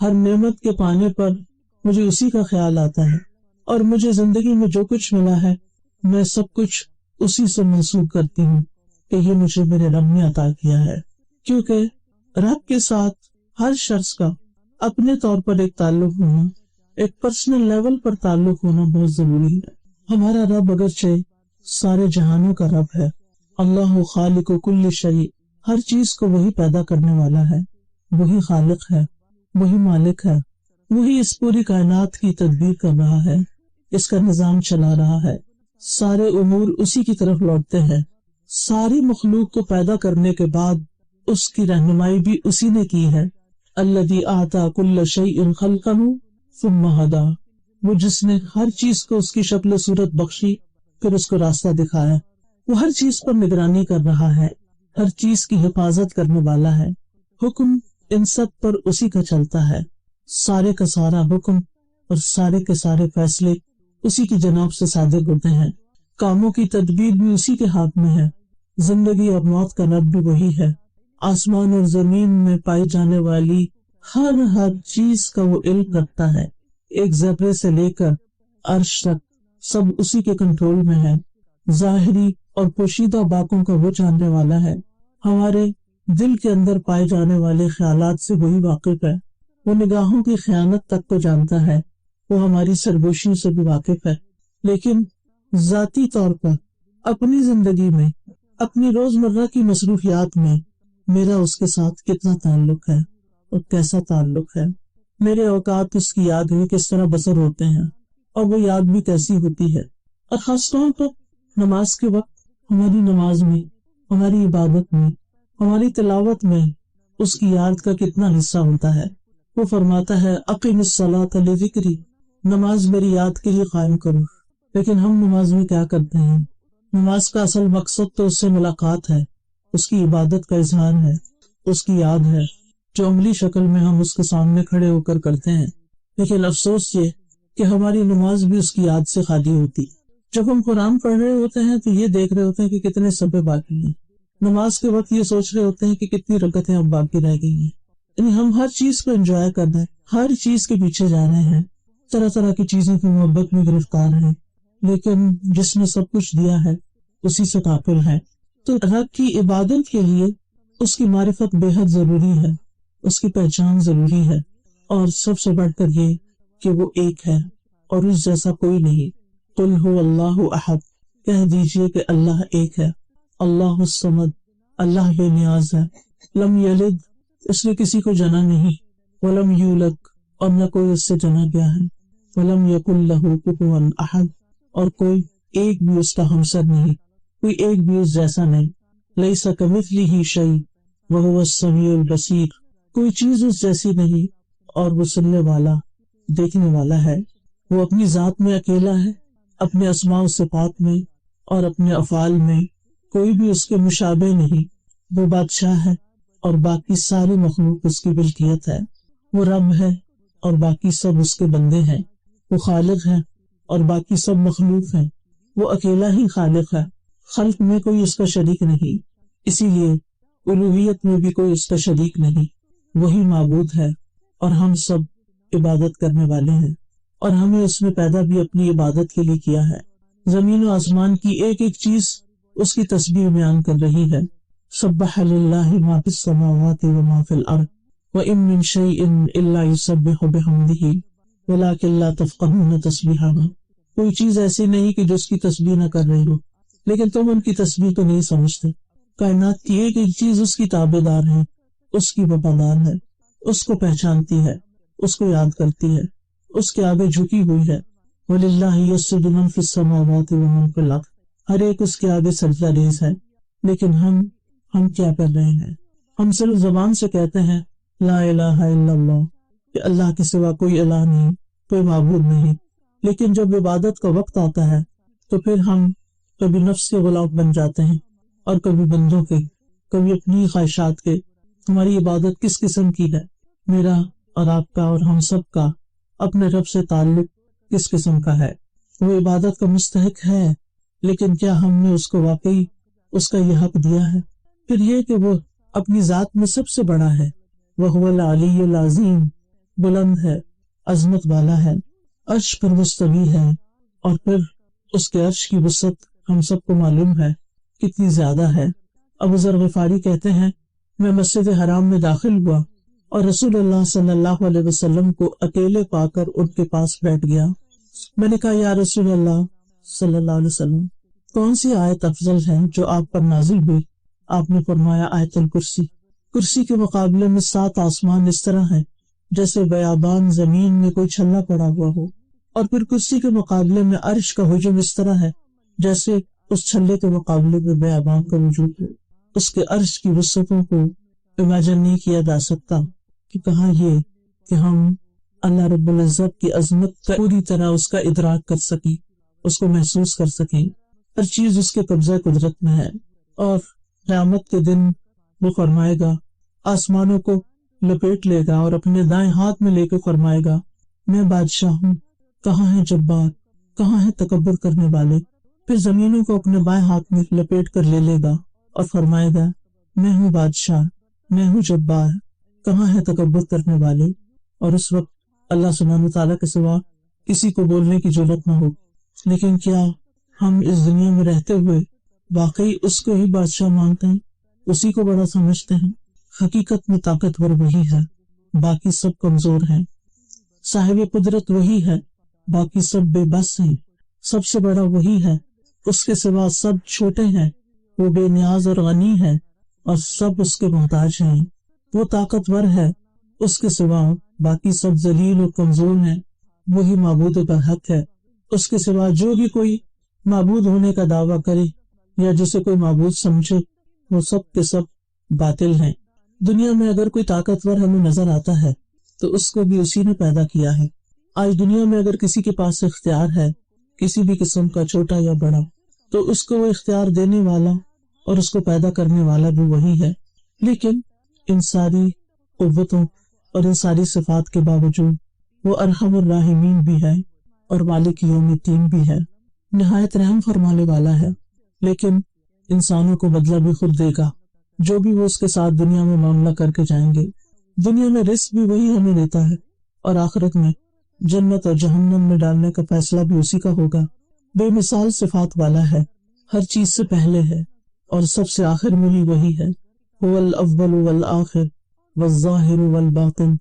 ہر نعمت کے پانے پر مجھے اسی کا خیال آتا ہے، اور مجھے زندگی میں جو کچھ ملا ہے میں سب کچھ اسی سے منسوب کرتی ہوں کہ یہ مجھے میرے رب نے عطا کیا ہے، کیونکہ رب کے ساتھ ہر شخص کا اپنے طور پر ایک تعلق ہونا، ایک پرسنل لیول پر تعلق ہونا بہت ضروری ہے۔ ہمارا رب اگرچہ سارے جہانوں کا رب ہے، اللہ خالق کل شیء، ہر چیز کو وہی پیدا کرنے والا ہے، وہی خالق ہے، وہی مالک ہے، وہی اس پوری کائنات کی تدبیر کر رہا ہے، اس کا نظام چلا رہا ہے، سارے امور اسی کی طرف لوٹتے ہیں، ساری مخلوق کو پیدا کرنے کے بعد اس کی رہنمائی بھی اسی نے کی ہے۔ الذی اعطی کل شیء خلقہ ثم ہدی، وہ جس نے ہر چیز کو اس کی شکل و صورت بخشی پھر اس کو راستہ دکھایا، وہ ہر چیز پر نگرانی کر رہا ہے، ہر چیز کی حفاظت کرنے والا ہے، حکم ان سب پر اسی کا چلتا ہے، سارے کا سارا حکم اور سارے کے سارے فیصلے اسی کی جناب سے صادر ہوتے ہیں، کاموں کی تدبیر بھی اسی کے ہاتھ میں ہے، زندگی اور موت کا رب بھی وہی ہے، آسمان اور زمین میں پائی جانے والی ہر چیز کا وہ علم رکھتا ہے، ایک ذرے سے لے کر عرش تک سب اسی کے کنٹرول میں ہے، ظاہری اور پوشیدہ باتوں کا وہ جاننے والا ہے، ہمارے دل کے اندر پائے جانے والے خیالات سے وہی واقف ہے، وہ نگاہوں کی خیانت تک کو جانتا ہے، وہ ہماری سرگوشیوں سے بھی واقف ہے، لیکن ذاتی طور پر اپنی زندگی میں، اپنی روزمرہ کی مصروفیات میں میرا اس کے ساتھ کتنا تعلق ہے اور کیسا تعلق ہے، میرے اوقات اس کی یاد میں کس طرح بسر ہوتے ہیں اور وہ یاد بھی کیسی ہوتی ہے، اور خاص طور پر نماز کے وقت ہماری نماز میں، ہماری عبادت میں، ہماری تلاوت میں اس کی یاد کا کتنا حصہ ہوتا ہے۔ وہ فرماتا ہے اقم الصلاۃ لذکری، نماز میری یاد کے لیے قائم کرو، لیکن ہم نماز میں کیا کرتے ہیں؟ نماز کا اصل مقصد تو اس سے ملاقات ہے، اس کی عبادت کا اظہار ہے، اس کی یاد ہے، جو عملی شکل میں ہم اس کے سامنے کھڑے ہو کر کرتے ہیں، لیکن افسوس یہ کہ ہماری نماز بھی اس کی یاد سے خالی ہوتی۔ جب ہم قرآن پڑھ رہے ہوتے ہیں تو یہ دیکھ رہے ہوتے ہیں کہ کتنے صفحے باقی ہیں، نماز کے وقت یہ سوچ رہے ہوتے ہیں کہ کتنی رکعتیں اب باقی رہ گئی ہیں، یعنی ہم ہر چیز کو انجوائے کر رہے ہیں، ہر چیز کے پیچھے جا رہے ہیں، طرح طرح کی چیزوں کی محبت میں گرفتار ہیں، لیکن جس نے سب کچھ دیا ہے اسی سے غافل ہے۔ تو رب کی عبادت کے لیے اس کی معرفت بے حد ضروری ہے، اس کی پہچان ضروری ہے، اور سب سے بڑھ کر یہ کہ وہ ایک ہے اور اس جیسا کوئی نہیں۔ قل هو اللہ احد، کہہ دیجئے کہ اللہ ایک ہے، اللہ الصمد، اللہ بے نیاز ہے، لم یلد، اس نے کسی کو جنا نہیں، ولم یولد، اور نہ کوئی اس سے جنا گیا ہے، ولم یکن لہ کفوا احد، اور کوئی ایک بھی اس کا ہمسر نہیں، کوئی ایک بھی اس جیسا نہیں، لیس کمثلہ شیء وہو السمیع البصیر، کوئی چیز اس جیسی نہیں اور وہ سننے والا، دیکھنے والا ہے، وہ اپنی ذات میں اکیلا ہے، اپنے اسماء و صفات میں اور اپنے افعال میں کوئی بھی اس کے مشابہ نہیں، وہ بادشاہ ہے اور باقی ساری مخلوق اس کی ملکیت ہے، وہ رب ہے اور باقی سب اس کے بندے ہیں، وہ خالق ہے اور باقی سب مخلوق ہیں، وہ اکیلا ہی خالق ہے، خلق میں کوئی اس کا شریک نہیں، اسی لیے الوہیت میں بھی کوئی اس کا شریک نہیں، وہی معبود ہے اور ہم سب عبادت کرنے والے ہیں، اور ہمیں اس نے پیدا بھی اپنی عبادت کے لیے کیا ہے۔ زمین و آسمان کی ایک ایک چیز اس کی تسبیح بیان کر رہی ہے، سبح للہ ما فی السماوات وما فی الارض وان من شیء الا یسبح بحمدہ ولکن لا تفقہون تسبیحہ، کوئی چیز ایسی نہیں کہ جو اس کی تسبیح نہ کر رہی ہو، لیکن تم ان کی تسبیح کو نہیں سمجھتے۔ کائنات کی ایک ایک چیز اس کی تابعدار ہے، اس کی وفادار ہے، اس کو پہچانتی ہے، اس کو یاد کرتی ہے، اس کے آگے جھکی ہوئی ہے۔ وَلِلَّهِ يَسْجُدُ مَن فِي السَّمَاوَاتِ وَمَن فِي الْأَرْضِ، ہر ایک اس کے آگے سجدہ ریز ہے، لیکن ہم کیا کر رہے ہیں؟ ہم صرف زبان سے کہتے ہیں لا الہ الا اللہ، کہ اللہ کے سوا کوئی الہ نہیں، کوئی معبود نہیں، لیکن جب عبادت کا وقت آتا ہے تو پھر ہم کبھی نفس کے غلام بن جاتے ہیں اور کبھی بندوں کے، کبھی اپنی خواہشات کے۔ ہماری عبادت کس قسم کی ہے؟ میرا اور آپ کا اور ہم سب کا اپنے رب سے تعلق کس قسم کا ہے؟ وہ عبادت کا مستحق ہے، لیکن کیا ہم نے اس کو واقعی اس کا یہ حق دیا ہے؟ پھر یہ کہ وہ اپنی ذات میں سب سے بڑا ہے، وَهُوَ الْعَلِيُّ الْعَظِيمُ، بلند ہے، عظمت والا ہے، عرش پر مستوی ہے، اور پھر اس کے عرش کی وسعت ہم سب کو معلوم ہے کتنی زیادہ ہے۔ ابو ذر غفاری کہتے ہیں میں مسجد حرام میں داخل ہوا اور رسول اللہ صلی اللہ علیہ وسلم کو اکیلے پا کر ان کے پاس بیٹھ گیا۔ میں نے کہا یا رسول اللہ صلی اللہ علیہ وسلم، کون سی آیت افضل ہے جو آپ پر نازل ہوئی؟ آپ نے فرمایا آیت الکرسی۔ کرسی کے مقابلے میں 7 آسمان اس طرح ہیں جیسے بیابان زمین میں کوئی چھلا پڑا ہوا ہو، اور پھر کرسی کے مقابلے میں عرش کا حجم اس طرح ہے جیسے اس چھلے کے مقابلے میں بیابان کا وجود ہو۔ اس کے عرش کی وسعتوں کو امیجن نہیں کیا جا سکتا کہ کہاں یہ کہ ہم اللہ رب العزت کی عظمت کا پوری طرح اس کا ادراک کر سکیں، اس کو محسوس کر سکیں۔ ہر چیز اس کے قبضہ قدرت میں ہے، اور قیامت کے دن وہ فرمائے گا، آسمانوں کو لپیٹ لے گا اور اپنے دائیں ہاتھ میں لے کے فرمائے گا میں بادشاہ ہوں، کہاں ہے جبار، کہاں ہے تکبر کرنے والے؟ پھر زمینوں کو اپنے بائیں ہاتھ میں لپیٹ کر لے لے گا اور فرمائے گا میں ہوں بادشاہ، میں ہوں جبار، کہاں ہے تکبر کرنے والے؟ اور اس وقت اللہ سبحانہ تعالیٰ کے سوا کسی کو بولنے کی جرات نہ ہو۔ لیکن کیا ہم اس دنیا میں رہتے ہوئے واقعی اس کو ہی بادشاہ مانتے ہیں، اسی کو بڑا سمجھتے ہیں؟ حقیقت میں طاقتور وہی ہے، باقی سب کمزور ہیں۔ صاحب قدرت وہی ہے، باقی سب بے بس ہیں۔ سب سے بڑا وہی ہے، اس کے سوا سب چھوٹے ہیں۔ وہ بے نیاز اور غنی ہے اور سب اس کے محتاج ہیں۔ وہ طاقتور ہے، اس کے سوا باقی سب ذلیل اور کمزور ہیں۔ وہی معبود برحق ہے، اس کے سوا جو بھی کوئی معبود ہونے کا دعویٰ کرے یا جسے کوئی معبود سمجھے وہ سب کے سب باطل ہیں۔ دنیا میں اگر کوئی طاقتور ہمیں نظر آتا ہے تو اس کو بھی اسی نے پیدا کیا ہے۔ آج دنیا میں اگر کسی کے پاس اختیار ہے کسی بھی قسم کا، چھوٹا یا بڑا، تو اس کو وہ اختیار دینے والا اور اس کو پیدا کرنے والا بھی وہی ہے۔ لیکن ان ساری قوتوں اور ان ساری صفات کے باوجود وہ ارحم الراحمین بھی ہے اور مالک یوم الدین بھی ہے، نہایت رحم فرمانے والا ہے۔ لیکن انسانوں کو بدلہ بھی خود دے گا، جو بھی وہ اس کے ساتھ دنیا میں معاملہ کر کے جائیں گے۔ دنیا میں رزق بھی وہی ہمیں دیتا ہے، اور آخرت میں جنت اور جہنم میں ڈالنے کا فیصلہ بھی اسی کا ہوگا۔ بے مثال صفات والا ہے، ہر چیز سے پہلے ہے اور سب سے آخر میں بھی وہی ہے۔ هو الاول والآخر والظاہر والباطن،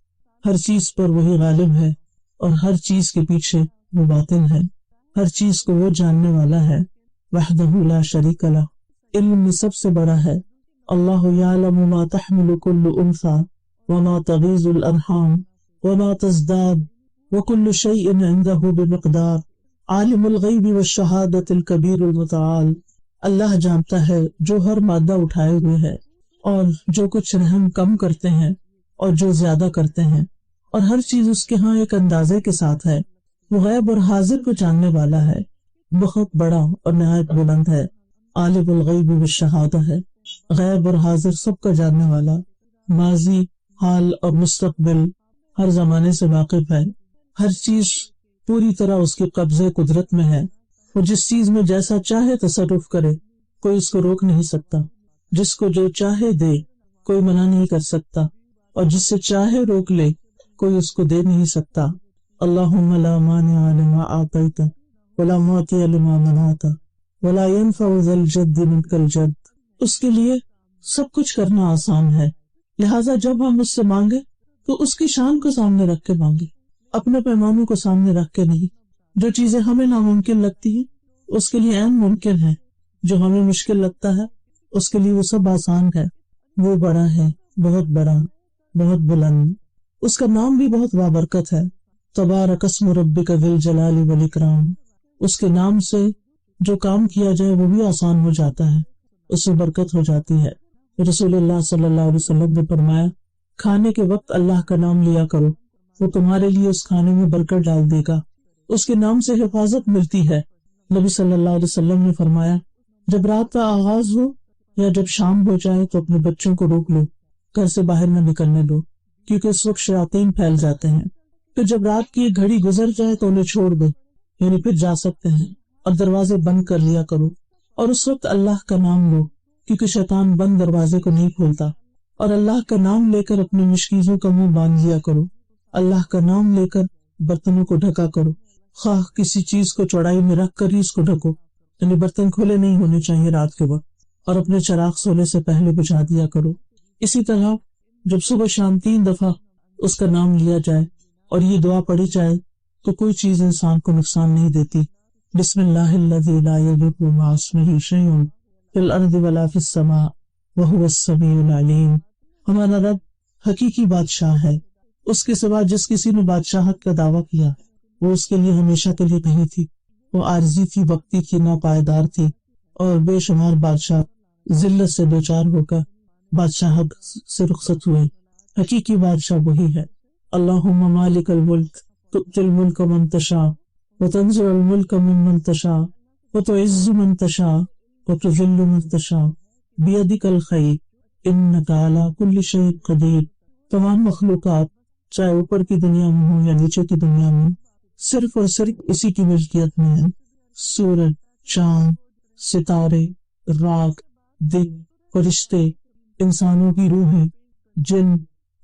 ہر چیز پر وہی غالب ہے اور ہر چیز کے پیچھے وہ باطن ہے، ہر چیز کو وہ جاننے والا ہے۔ وحدہ لا شریک لہ، علم میں سب سے بڑا ہے۔ اللہ یعلم ما تحمل كل انثى وما تغیض الارحام وما تزداد وكل شيء عنده بمقدار عالم الغیب والشہادۃ الکبیر المتعال۔ اللہ جانتا ہے جو ہر مادہ اٹھائے ہوئے ہے اور جو کچھ رحم کم کرتے ہیں اور جو زیادہ کرتے ہیں، اور ہر چیز اس کے ہاں ایک اندازے کے ساتھ ہے۔ وہ غیب اور حاضر کو جاننے والا ہے، بہت بڑا اور نہایت بلند ہے۔ عالم الغیب والشہادہ ہے، غیب اور حاضر سب کا جاننے والا، ماضی، حال اور مستقبل ہر زمانے سے واقف ہے۔ ہر چیز پوری طرح اس کی قبضہ قدرت میں ہے۔ وہ جس چیز میں جیسا چاہے تصرف کرے، کوئی اس کو روک نہیں سکتا۔ جس کو جو چاہے دے، کوئی منع نہیں کر سکتا، اور جس سے چاہے روک لے، کوئی اس کو دے نہیں سکتا۔ اللہم لا مانع لما اعطیت ولا معطی لما منعت ولا ينفع ذا الجد منک الجد۔ اس کے لیے سب کچھ کرنا آسان ہے، لہٰذا جب ہم اس سے مانگے تو اس کی شان کو سامنے رکھ کے مانگے، اپنے پیمانوں کو سامنے رکھ کے نہیں۔ جو چیزیں ہمیں ناممکن لگتی ہیں اس کے لیے عین ممکن ہے، جو ہمیں مشکل لگتا ہے اس کے لیے وہ سب آسان ہے۔ وہ بڑا ہے، بہت بڑا، بہت بلند، اس کا نام بھی بہت بابرکت ہے۔ تبارک اسم ربک ذی الجلال والاکرام، اس کے نام سے جو کام کیا جائے وہ بھی آسان ہو جاتا ہے، اس سے برکت ہو جاتی ہے۔ رسول اللہ صلی اللہ علیہ وسلم نے فرمایا کھانے کے وقت اللہ کا نام لیا کرو، وہ تمہارے لیے اس کھانے میں برکت ڈال دے گا، اس کے نام سے حفاظت ملتی ہے۔ نبی صلی اللہ علیہ وسلم نے فرمایا جب رات کا آغاز ہو یا جب شام ہو جائے تو اپنے بچوں کو روک لو، گھر سے باہر نہ نکلنے دو، کیونکہ اس وقت شیاطین پھیل جاتے ہیں۔ پھر جب رات کی ایک گھڑی گزر جائے تو انہیں چھوڑ دو، یعنی پھر جا سکتے ہیں، اور دروازے بند کر لیا کرو، اور اس وقت اللہ کا نام لو، کیونکہ شیطان بند دروازے کو نہیں کھولتا، اور اللہ کا نام لے کر اپنی مشکیزوں کا منہ باندھ لیا کرو۔ اللہ کا نام لے کر برتنوں کو ڈھکا کرو، خواہ کسی چیز کو چوڑائی میں رکھ کر ہی اس کو ڈھکو، یعنی برتن کھلے نہیں ہونے چاہیے رات کے وقت، اور اپنے چراغ سونے سے پہلے بجھا دیا کرو۔ اسی طرح جب صبح شام 3 دفعہ اس کا نام لیا جائے اور یہ دعا پڑھی جائے تو کوئی چیز انسان کو نقصان نہیں دیتی۔ بسم اللہ الذی لا یضر مع اسمہ شیء فی الارض ولا فی السماء وہو السمیع العلیم۔ ہمارا رب حقیقی بادشاہ ہے، اس کے سوا جس کسی نے بادشاہت کا دعویٰ کیا وہ اس کے لیے ہمیشہ کے لیے نہیں تھی، وہ عارضی تھی، وقتی تھی، ناپائیدار تھی، اور بے شمار بادشاہ ذلت سے دوچار ہو کر بادشاہت سے رخصت ہوئے۔ حقیقی بادشاہ وہی ہے۔ اللہم مالک الملک تؤتی الملک من تشاء وتنزع الملک ممن تشاء وتعز من تشاء وتذل من تشاء بیدک الخیر انک علی کل شیء قدیر۔ تمام مخلوقات چاہے اوپر کی دنیا میں ہوں یا نیچے کی دنیا میں صرف اور صرف اسی کی ملکیت میں ہے۔ سورج، چاند، ستارے، راگ، دن، فرشتے، انسانوں کی روحیں، جن،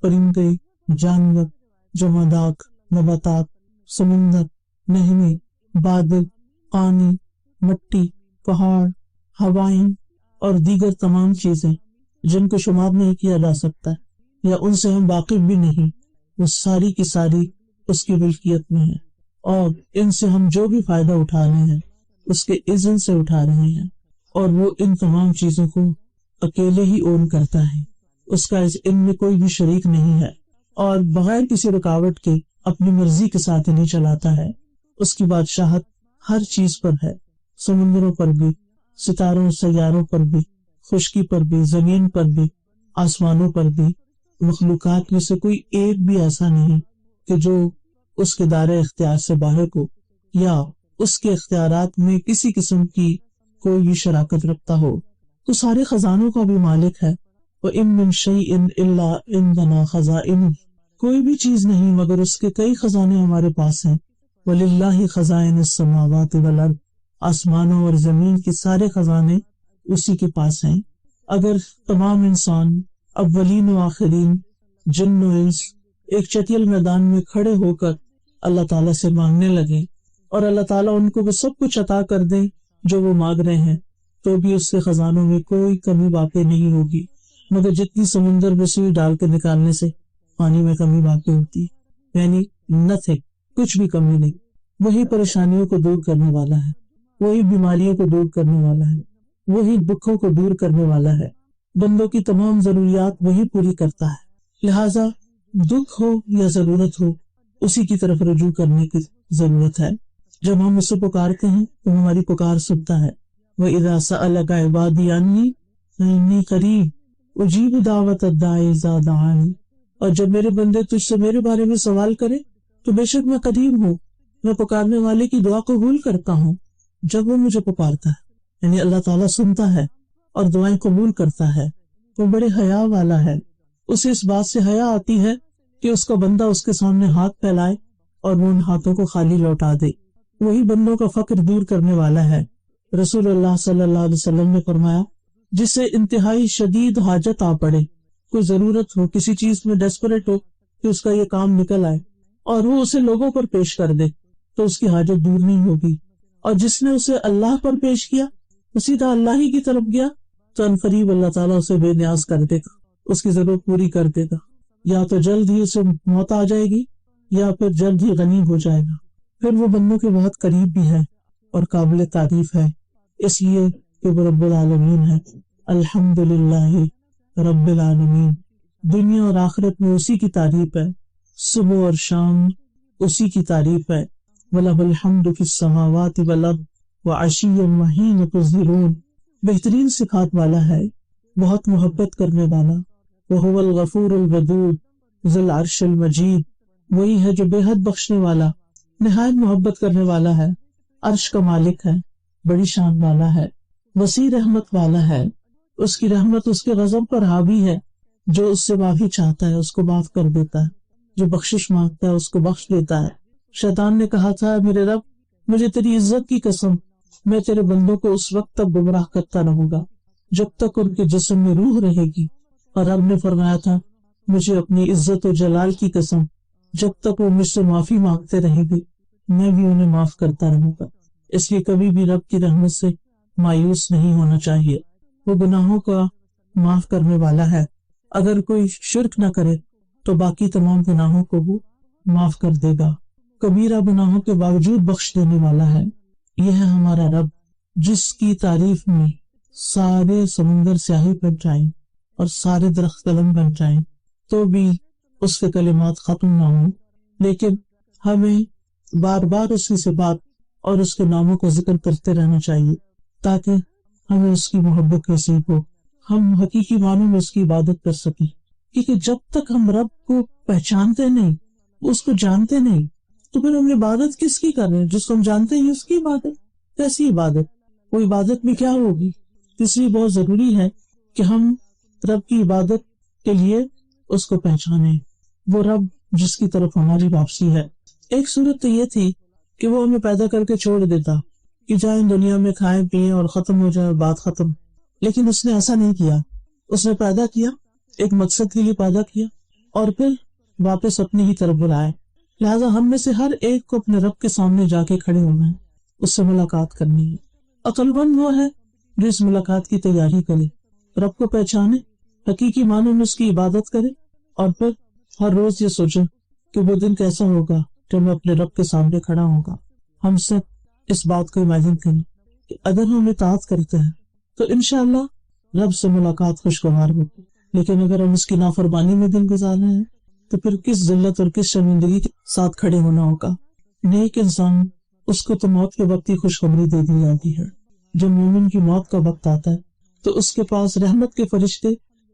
پرندے، جانور، جمادات، نباتات، سمندر، نہریں، بادل، پانی، مٹی، پہاڑ، ہوائیں اور دیگر تمام چیزیں جن کو شمار نہیں کیا جا سکتا یا ان سے ہم واقف بھی نہیں، وہ ساری کی ساری اس کی ملکیت میں ہے، اور ان سے ہم جو بھی فائدہ اٹھا رہے ہیں اس کے اذن سے اٹھا رہے ہیں، اور وہ ان تمام چیزوں کو اکیلے ہی اون کرتا ہے، اس کا ان میں کوئی بھی شریک نہیں ہے، اور بغیر کسی رکاوٹ کے اپنی مرضی کے ساتھ انہیں چلاتا ہے۔ اس کی بادشاہت ہر چیز پر ہے، سمندروں پر بھی، ستاروں سیاروں پر بھی، خشکی پر بھی، زمین پر بھی، آسمانوں پر بھی۔ مخلوقات میں سے کوئی ایک بھی ایسا نہیں کہ جو اس کے دائرۂ اختیار سے باہر ہو یا اس کے اختیارات میں کسی قسم کی کوئی بھی شراکت رکھتا ہو۔ تو سارے خزانوں کا بھی مالک ہے۔ وَإِن مِّن شَيْءٍ إِلَّا عِندَنَا خَزَائِنُهُ، کوئی بھی چیز نہیں مگر اس کے کئی خزانے ہمارے پاس ہیں۔ وَلِلَّهِ خَزَائِنُ السَّمَاوَاتِ وَالْأَرْضِ، آسمانوں اور زمین کے سارے خزانے اسی کے پاس ہیں۔ اگر تمام انسان، اولین و آخرین، جن و انس، ایک چتیل میدان میں کھڑے ہو کر اللہ تعالیٰ سے مانگنے لگے اور اللہ تعالیٰ ان کو وہ سب کچھ عطا کر دے جو وہ مانگ رہے ہیں، تو بھی اس کے خزانوں میں کوئی کمی واقع نہیں ہوگی، مگر جتنی سمندر میں سوئی ڈال کے نکالنے سے پانی میں کمی واقع ہوتی ہے، یعنی نتھنگ، کچھ بھی کمی نہیں۔ وہی پریشانیوں کو دور کرنے والا ہے، وہی بیماریوں کو دور کرنے والا ہے، وہی دکھوں کو دور کرنے والا ہے، بندوں کی تمام ضروریات وہی پوری کرتا ہے۔ لہٰذا دکھ ہو یا ضرورت ہو، اسی کی طرف رجوع کرنے کی ضرورت ہے۔ جب ہم اسے پکارتے ہیں تو ہماری پکار سنتا ہے۔ وَإِذَا سَأَلَكَ عِبَادِي عَنِّي فَإِنِّي قَرِيبٌ أُجِيبُ دَعْوَةَ الدَّاعِ إِذَا دَعَانِ، اور جب میرے بندے تجھ سے میرے بارے میں سوال کرے تو بے شک میں قریب ہوں، میں پکارنے والے کی دعا قبول کرتا ہوں جب وہ مجھے پکارتا ہے۔ یعنی اللہ تعالیٰ سنتا ہے اور دعائیں قبول کرتا ہے۔ وہ بڑے حیا والا ہے، اسے اس بات سے حیا آتی ہے کہ اس کا بندہ اس کے سامنے ہاتھ پھیلائے اور وہ ان ہاتھوں کو خالی لوٹا دے۔ وہی بندوں کا فقر دور کرنے والا ہے۔ رسول اللہ صلی اللہ علیہ وسلم نے فرمایا، جسے انتہائی شدید حاجت آ پڑے، کوئی ضرورت ہو، کسی چیز میں ڈیسپریٹ ہو کہ اس کا یہ کام نکل آئے اور وہ اسے لوگوں پر پیش کر دے تو اس کی حاجت دور نہیں ہوگی، اور جس نے اسے اللہ پر پیش کیا، وہ سیدھا اللہ ہی کی طرف گیا تو انقریب اللہ تعالیٰ اسے بے نیاز کر دے گا، اس کی ضرورت پوری کر دے گا۔ یا تو جلد ہی اسے موت آ جائے گی یا پھر جلد ہی غنی ہو جائے گا، پھر وہ بندوں کے بہت قریب بھی ہے اور قابل تعریف ہے، اس لیے کہ وہ رب العالمین ہے۔ الحمدللہ رب العالمین، دنیا اور آخرت میں اسی کی تعریف ہے، صبح اور شام اسی کی تعریف ہے۔ وَلَهُ الْحَمْدُ فِي السَّمَاوَاتِ وَالْأَرْضِ وَعَشِيًّا وَحِينَ تُظْهِرُونَ، بہترین صفات والا ہے، بہت محبت کرنے والا۔ وَهُوَ الْغَفُورُ الْوَدُودُ ذُو الْعَرْشِ الْمَجِيدُ، وہی ہے جو بے حد بخشنے والا، نہایت محبت کرنے والا ہے، عرش کا مالک ہے، بڑی شان والا ہے، وسیع رحمت والا ہے۔ اس کی رحمت اس کے غضب پر حاوی ہے، جو اس سے معافی چاہتا ہے اس کو معاف کر دیتا ہے، جو بخشش مانگتا ہے اس کو بخش دیتا ہے۔ شیطان نے کہا تھا، میرے رب مجھے تیری عزت کی قسم، میں تیرے بندوں کو اس وقت تک گمراہ کرتا رہوں گا جب تک ان کے جسم میں روح رہے گی، اور رب نے فرمایا تھا، مجھے اپنی عزت و جلال کی قسم، جب تک وہ مجھ سے معافی مانگتے رہیں گے میں بھی انہیں معاف کرتا رہوں گا۔ اس لیے کبھی بھی رب کی رحمت سے مایوس نہیں ہونا چاہیے، وہ گناہوں کا معاف کرنے والا ہے۔ اگر کوئی شرک نہ کرے تو باقی تمام گناہوں کو وہ معاف کر دے گا، کبیرہ گناہوں کے باوجود بخش دینے والا ہے۔ یہ ہے ہمارا رب جس کی تعریف میں سارے سمندر سیاہی بن جائیں اور سارے درخت قلم بن جائیں تو بھی اس کے کلمات ختم نہ ہوں، لیکن ہمیں بار بار اس کی صفات اور اس کے ناموں کو ذکر کرتے رہنا چاہیے تاکہ ہمیں اس کی محبت نصیب ہو، ہم حقیقی معنوں میں اس کی عبادت کر سکیں۔ کیونکہ جب تک ہم رب کو پہچانتے نہیں، اس کو جانتے نہیں، تو پھر ہم عبادت کس کی کر رہے ہیں؟ جس کو ہم جانتے ہیں اس کی عبادت، کیسی عبادت؟ وہ عبادت میں کیا ہوگی؟ اس لیے بہت ضروری ہے کہ ہم رب کی عبادت کے لیے اس کو پہچانیں، وہ رب جس کی طرف ہماری واپسی ہے۔ ایک صورت تو یہ تھی کہ وہ ہمیں پیدا کر کے چھوڑ دیتا کہ جائیں دنیا میں کھائیں پیئیں اور ختم ہو جائے، بات ختم، لیکن اس نے ایسا نہیں کیا۔ اس نے پیدا کیا، ایک مقصد کے لیے پیدا کیا اور پھر واپس اپنی ہی طرف بلائے۔ لہٰذا ہم میں سے ہر ایک کو اپنے رب کے سامنے جا کے کھڑے ہونا ہے، اس سے ملاقات کرنی ہے۔ عقل مند وہ ہے جو اس ملاقات کی تیاری کرے، رب کو پہچانے، حقیقی معنوں میں اس کی عبادت کرے، اور پھر ہر روز یہ سوچے کہ وہ دن کیسا ہوگا جب میں اپنے رب کے سامنے کھڑا ہوگا۔ ہم سب اس بات کو امیجن کریں کہ اگر ہم اطاعت کرتے ہیں تو انشاءاللہ رب سے ملاقات خوشگوار ہوگی، لیکن اگر ہم اس کی نافرمانی میں دن گزار رہے ہیں تو پھر کس ذلت اور کس شرمندگی کے ساتھ کھڑے ہونا ہوگا۔ نیک انسان اس کو تو موت کے وقت ہی خوشخبری دے دی جاتی ہے۔ جب مومن کی موت کا وقت آتا ہے تو اس کے پاس رحمت کے فرشتے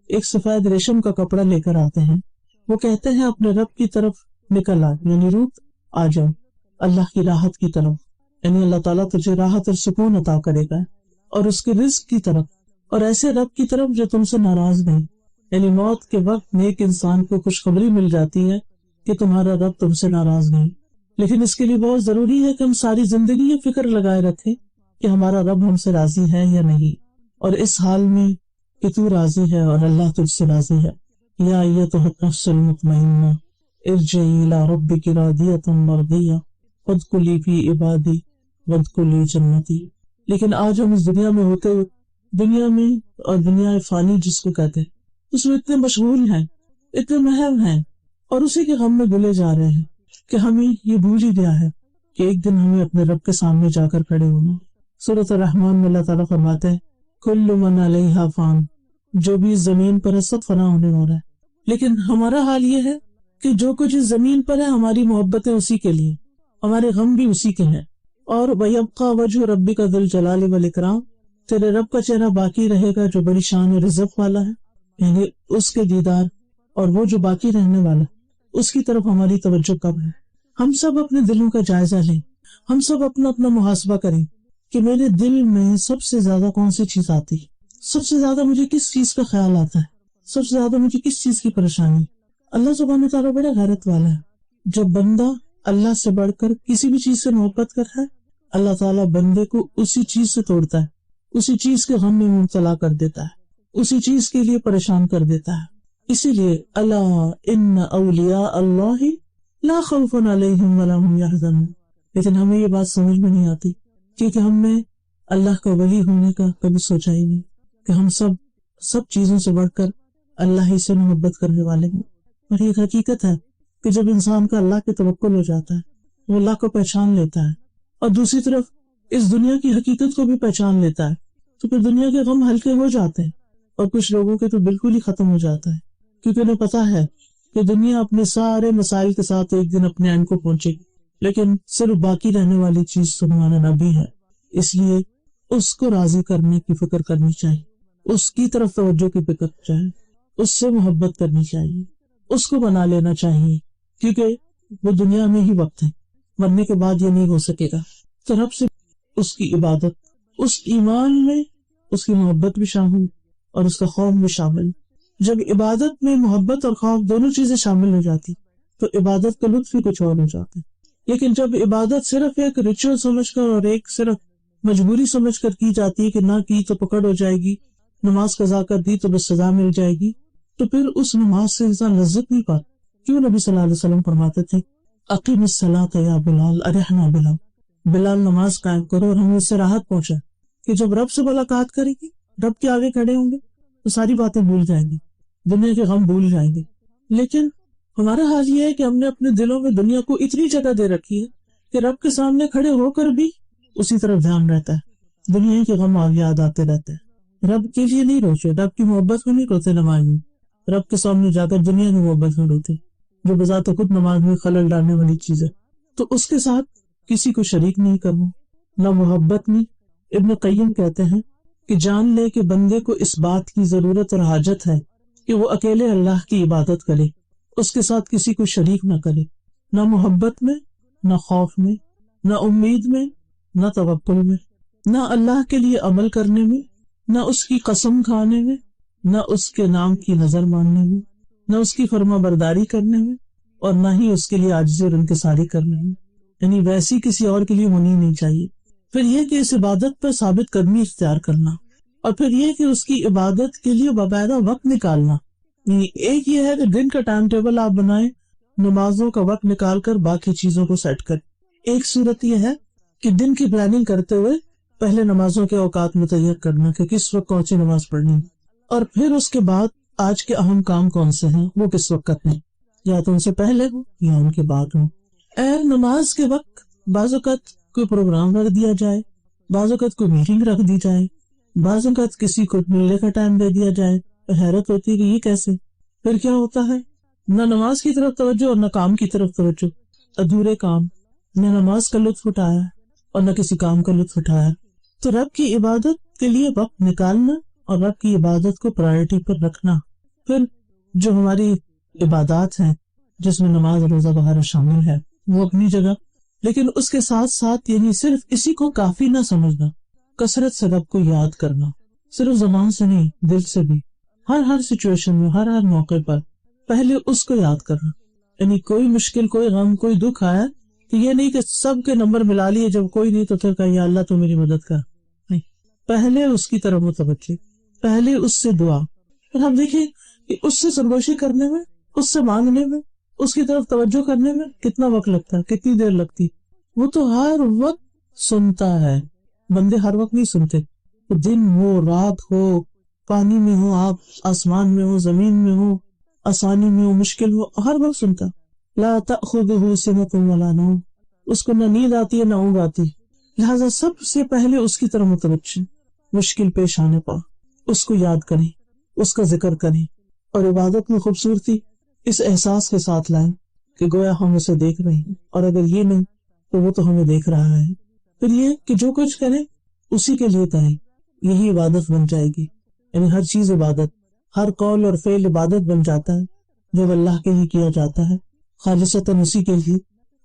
ایک سفید ریشم کا کپڑا لے کر آتے ہیں، وہ کہتے ہیں اپنے رب کی طرف نکل آ، یعنی روٹ آ جاؤ، اللہ کی راحت کی طرف، یعنی اللہ تعالیٰ تجھے راحت اور سکون عطا کرے گا، اور اس کے رزق کی طرف، اور ایسے رب کی طرف جو تم سے ناراض نہیں۔ یعنی موت کے وقت نیک انسان کو خوشخبری مل جاتی ہے کہ تمہارا رب تم سے ناراض نہیں، لیکن اس کے لیے بہت ضروری ہے کہ ہم ساری زندگی یہ فکر لگائے رکھیں کہ ہمارا رب ہم سے راضی ہے یا نہیں، اور اس حال میں کہ تو راضی ہے اور اللہ تجھ سے راضی ہے۔ یا ایتھا النفس المطمئنہ ارجعی الی ربک راضیۃ مرضیہ فادخلی فی عبادی وادخلی جنتی۔ لیکن آج ہم اس دنیا میں ہوتے ہوئے، دنیا میں اور دنیا فانی جس کو کہتے ہیں، اس میں اتنے مشغول ہیں، اتنے محو ہیں، اور اسی کے غم میں بھولے جا رہے ہیں کہ ہمیں یہ بھول ہی گیا ہے کہ ایک دن ہمیں اپنے رب کے سامنے جا کر کھڑے ہونا۔ سورۃ الرحمن میں اللہ تعالیٰ فرماتے ہیں کل من علیہا فان، جو بھی اس زمین پر ہے سب فنا ہونے والا ہے، لیکن ہمارا حال یہ ہے کہ جو کچھ اس زمین پر ہے ہماری محبتیں اسی کے لیے، ہمارے غم بھی اسی کے ہیں۔ اور وَيَبْقَى وَجْهُ رَبِّكَ ذُو الْجَلَالِ وَالْإِكْرَامِ، تیرے رب کا چہرہ باقی رہے گا جو بڑی شان اور عزت والا ہے، یعنی اس کے دیدار، اور وہ جو باقی رہنے والا اس کی طرف ہماری توجہ کب ہے۔ ہم سب اپنے دلوں کا جائزہ لیں، ہم سب اپنا اپنا محاسبہ کریں کہ میرے دل میں سب سے زیادہ کون سی چیز آتی ہے، سب سے زیادہ مجھے کس چیز کا خیال آتا ہے، سب سے زیادہ مجھے کس چیز کی پریشانی۔ اللہ سبحانہ تعالیٰ بڑا غیرت والا ہے، جب بندہ اللہ سے بڑھ کر کسی بھی چیز سے محبت کرتا ہے اللہ تعالیٰ بندے کو اسی چیز سے توڑتا ہے، اسی چیز کے غم میں مبتلا کر دیتا ہے، اسی چیز کے لیے پریشان کر دیتا ہے۔ اسی لیے الا ان اولیاء اللہ لا خوف علیہم ولا هم یحزنون، لیکن ہمیں یہ بات سمجھ میں نہیں آتی کیونکہ ہم نے اللہ کا ولی ہونے کا کبھی سوچا ہی نہیں کہ ہم سب چیزوں سے بڑھ کر اللہ ہی سے محبت کرنے والے ہیں۔ اور یہ حقیقت ہے کہ جب انسان کا اللہ کے توکل ہو جاتا ہے، وہ اللہ کو پہچان لیتا ہے اور دوسری طرف اس دنیا کی حقیقت کو بھی پہچان لیتا ہے، تو پھر دنیا کے غم ہلکے ہو جاتے ہیں، اور کچھ لوگوں کے تو بالکل ہی ختم ہو جاتا ہے، کیونکہ انہیں پتا ہے کہ دنیا اپنے سارے مسائل کے ساتھ ایک دن اپنے اینڈ کو پہنچے گی، لیکن صرف باقی رہنے والی چیز تو ہمارا نبی ہے۔ اس لیے اس کو راضی کرنے کی فکر کرنی چاہیے، اس کی طرف توجہ کی فکر چاہیے، اس سے محبت کرنی چاہیے، اس کو بنا لینا چاہیے، کیونکہ وہ دنیا میں ہی وقت ہے، مرنے کے بعد یہ نہیں ہو سکے گا۔ تو رب سے اس کی عبادت، اس ایمان میں اس کی محبت بھی شامل اور اس کا خوف بھی شامل۔ جب عبادت میں محبت اور خوف دونوں چیزیں شامل ہو جاتی تو عبادت کا لطف ہی کچھ اور ہو جاتا ہے۔ لیکن جب عبادت صرف ایک ریچول سمجھ کر اور ایک صرف مجبوری سمجھ کر کی جاتی ہے کہ نہ کی تو پکڑ ہو جائے گی، نماز قضا کر دی تو بس سزا مل جائے گی، تو پھر اس نماز سے انسان لذت نہیں پاتا، کیوں نبی صلی اللہ علیہ وسلم فرماتے تھے اقیم الصلاۃ یا بلال ارحنا بلال، بلال نماز قائم کرو اور ہمیں اس سے راحت پہنچا کہ جب رب سے ملاقات کریں گے، رب کے آگے کھڑے ہوں گے تو ساری باتیں بھول جائیں گے، دنیا کے غم بھول جائیں گے۔ لیکن ہمارا حال یہ ہے کہ ہم نے اپنے دلوں میں دنیا کو اتنی جگہ دے رکھی ہے کہ رب کے سامنے کھڑے ہو کر بھی اسی طرف دھیان رہتا ہے، دنیا کے غم یاد آتے رہتے ہیں۔ رب کے لیے نہیں روتے، رب کی محبت میں نہیں روتے نماز میں، رب کے سامنے جا کر دنیا کی محبت میں روتے، جو بذات خود نماز میں خلل ڈالنے والی چیز ہے۔ تو اس کے ساتھ کسی کو شریک نہیں کرنا، نہ محبت میں۔ ابن قیم کہتے ہیں کہ جان لے کہ بندے کو اس بات کی ضرورت اور حاجت ہے کہ وہ اکیلے اللہ کی عبادت کرے، اس کے ساتھ کسی کو شریک نہ کرے، نہ محبت میں، نہ خوف میں، نہ امید میں، نہ توکل میں، نہ اللہ کے لیے عمل کرنے میں، نہ اس کی قسم کھانے میں، نہ اس کے نام کی نظر ماننے میں، نہ اس کی فرما برداری کرنے میں، اور نہ ہی اس کے لیے عاجزی اور انکساری کرنے میں، یعنی ویسی کسی اور کے لیے ہونی نہیں چاہیے۔ پھر یہ کہ اس عبادت پر ثابت قدمی اختیار کرنا، اور پھر یہ کہ اس کی عبادت کے لیے باقاعدہ وقت نکالنا۔ یعنی ایک یہ ہے کہ دن کا ٹائم ٹیبل آپ بنائیں، نمازوں کا وقت نکال کر باقی چیزوں کو سیٹ کریں۔ ایک صورت یہ ہے کہ دن کی پلاننگ کرتے ہوئے پہلے نمازوں کے اوقات متعین کرنا کہ کس وقت کون سی نماز پڑھنی ہے، اور پھر اس کے بعد آج کے اہم کام کون سے ہیں وہ کس وقت کرنے، یا تو ان سے پہلے ہو یا ان کے بعد ہو۔ نماز کے وقت بعض اوقات کوئی پروگرام رکھ دیا جائے، بعض اوقات کوئی میٹنگ رکھ دی جائے، بعض اوقات کسی کو ملنے کا ٹائم دے دیا جائے، حیرت ہوتی ہے کہ یہ کیسے؟ پھر کیا ہوتا ہے؟ نہ نماز کی طرف توجہ اور نہ کام کی طرف توجہ، ادھورے کام، نہ نماز کا لطف اٹھایا اور نہ کسی کام کا لطف اٹھایا۔ تو رب کی عبادت کے لیے وقت نکالنا اور رب کی عبادت کو پرائرٹی پر رکھنا۔ پھر جو ہماری عبادات ہیں جس میں نماز روزہ وغیرہ شامل ہے وہ اپنی جگہ، لیکن اس کے ساتھ ساتھ یعنی صرف اسی کو کافی نہ سمجھنا، کثرت سے رب کو یاد کرنا، صرف زبان سے نہیں دل سے بھی، ہر سچویشن میں، ہر موقع پر پہلے اس کو یاد کرنا۔ یعنی کوئی مشکل، کوئی غم، کوئی دکھ آیا تو یہ نہیں کہ سب کے نمبر ملا لیے، جب کوئی نہیں تو پھر کہا یا اللہ تو میری مدد کر، نہیں، پہلے اس کی طرف متوجہ، پہلے اس سے دعا۔ اور ہم دیکھیں کہ اس سے سرگوشی کرنے میں، اس سے مانگنے میں، اس کی طرف توجہ کرنے میں کتنا وقت لگتا ہے، کتنی دیر لگتی۔ وہ تو ہر وقت سنتا ہے، بندے ہر وقت نہیں سنتے، دن ہو، رات ہو، پانی میں ہو، آپ آسمان میں ہو، زمین میں ہو، آسانی میں ہو، مشکل ہو، ہر وقت سنتا۔ لا تأخذہ سنۃ ولا نوم، اس کو نہ نیند آتی ہے نہ اونگ آتی، لہٰذا سب سے پہلے اس کی طرف متوجہ۔ مشکل پیش آنے پر اس کو یاد کریں، اس کا ذکر کریں، اور عبادت میں خوبصورتی اس احساس کے ساتھ لائیں کہ گویا ہم اسے دیکھ رہے ہیں، اور اگر یہ نہیں تو وہ تو ہمیں دیکھ رہا ہے۔ پھر یہ کہ جو کچھ کریں اسی کے لیے کریں، یہی عبادت بن جائے گی۔ یعنی ہر چیز عبادت، ہر قول اور فعل عبادت بن جاتا ہے جب اللہ کے لیے کیا جاتا ہے، خالصتاً اسی کے لیے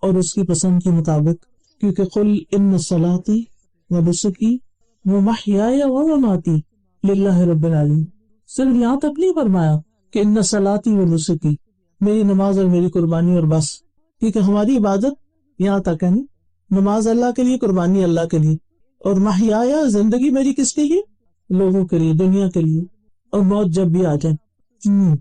اور اس کی پسند کے مطابق۔ کیونکہ قل ان صلاتی و نسکی و محیای و مماتی للہ رب العالمین، صرف یہاں تک نہیں فرمایا کہ ان صلاتی و نسکی، میری نماز اور میری قربانی اور بس، کیونکہ ہماری عبادت یہاں تک ہے، نماز اللہ کے لیے، قربانی اللہ کے لیے، اور محیایا، زندگی میری کس کے لیے؟ لوگوں کے لیے، دنیا کے لیے، اور موت جب بھی آ جائے،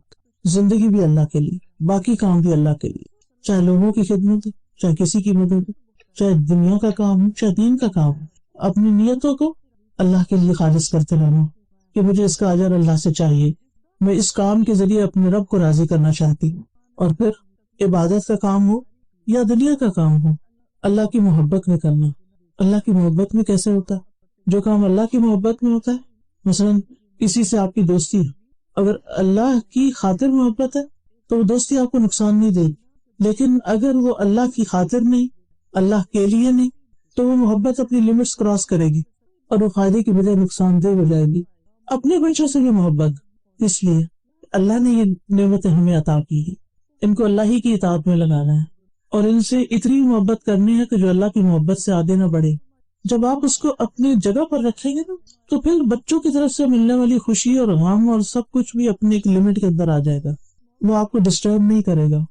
زندگی بھی اللہ کے لیے، باقی کام بھی اللہ کے لیے، چاہے لوگوں کی خدمت ہو، چاہے کسی کی مدد ہو، چاہے دنیا کا کام ہو، چاہے دین کا کام ہو، اپنی نیتوں کو اللہ کے لیے خالص کرتے رہنا کہ مجھے اس کا اجر اللہ سے چاہیے، میں اس کام کے ذریعے اپنے رب کو راضی کرنا چاہتی ہوں۔ اور پھر عبادت کا کام ہو یا دنیا کا کام ہو، اللہ کی محبت میں کرنا۔ اللہ کی محبت میں کیسے ہوتا ہے؟ جو کام اللہ کی محبت میں ہوتا ہے، مثلا کسی سے آپ کی دوستی ہے، اگر اللہ کی خاطر محبت ہے تو وہ دوستی آپ کو نقصان نہیں دے گی، لیکن اگر وہ اللہ کی خاطر نہیں، اللہ کے لیے نہیں، تو وہ محبت اپنی لمٹس کراس کرے گی اور وہ فائدے کی بجائے نقصان دہ ہو جائے گی۔ اپنے بچوں سے یہ محبت، اس لیے اللہ نے یہ نعمتیں ہمیں عطا کی ہیں، ان کو اللہ ہی کی اطاعت میں لگانا ہے اور ان سے اتنی محبت کرنی ہے کہ جو اللہ کی محبت سے آگے نہ بڑھے۔ جب آپ اس کو اپنی جگہ پر رکھیں گے نا تو پھر بچوں کی طرف سے ملنے والی خوشی اور غم اور سب کچھ بھی اپنے ایک لمٹ کے اندر آ جائے گا، وہ آپ کو ڈسٹرب نہیں کرے گا۔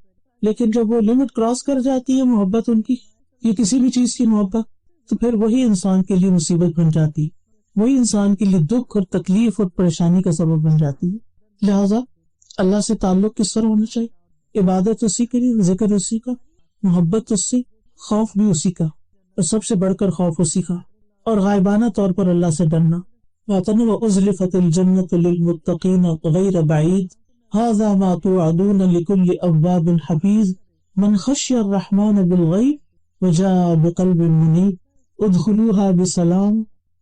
لیکن جب وہ لمٹ کراس کر جاتی ہے محبت ان کی، یا کسی بھی چیز کی محبت، تو پھر وہی انسان کے لیے مصیبت بن جاتی ہے، وہی انسان کے لیے دکھ اور تکلیف اور پریشانی کا سبب بن جاتی ہے۔ لہٰذا اللہ سے تعلق کس طرح ہونا چاہیے؟ عبادت اسی کے لیے، ذکر اسی کا، محبت اس سے، خوف بھی اسی کا، اور سب سے بڑھ کر خوف اسی کا، اور غائبانہ طور پر اللہ سے ڈرنا۔ وَأُزْلِفَتِ الْجَنَّةُ لِلْمُتَّقِينَ غَيْرَ بَعِيدٍ هَذَا مَا تُوعَدُونَ لِكُلِّ أَوَّابٍ حَفِيظٍ مَنْ خَشِيَ الرَّحْمَنَ بِالْغَيْبِ وَجَاءَ بِقَلْبٍ مُنِيبٍ ادْخُلُوهَا بِسَلَامٍ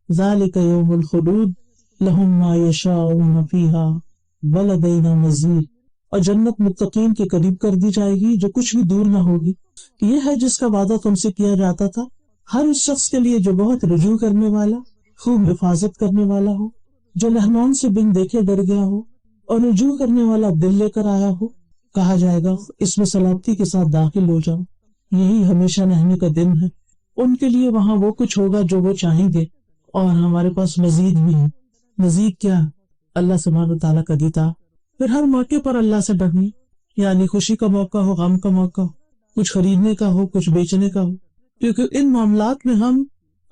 ذَلِكَ يَوْمُ الْخُلُودِ لَهُم مَّا يَشَاءُونَ فِيهَا وَلَدَيْنَا مَزِيدٌ۔ اور جنت متقین کے قریب کر دی جائے گی جو کچھ بھی دور نہ ہوگی۔ یہ ہے جس کا وعدہ تم سے کیا جاتا تھا، ہر اس شخص کے لیے جو بہت رجوع کرنے والا، خوب حفاظت کرنے والا ہو، جو مہمان سے بن دیکھے ڈر گیا ہو اور رجوع کرنے والا دل لے کر آیا ہو، کہا جائے گا اس میں سلامتی کے ساتھ داخل ہو جاؤ، یہی ہمیشہ رہنے کا دن ہے۔ ان کے لیے وہاں وہ کچھ ہوگا جو وہ چاہیں گے، اور ہمارے پاس مزید بھی ہے۔ مزید کیا؟ اللہ سبحانہ وتعالیٰ کا دیتا۔ پھر ہر موقع پر اللہ سے ڈرنی، یعنی خوشی کا موقع ہو، غم کا موقع ہو، کچھ خریدنے کا ہو، کچھ بیچنے کا ہو، کیونکہ ان معاملات میں ہم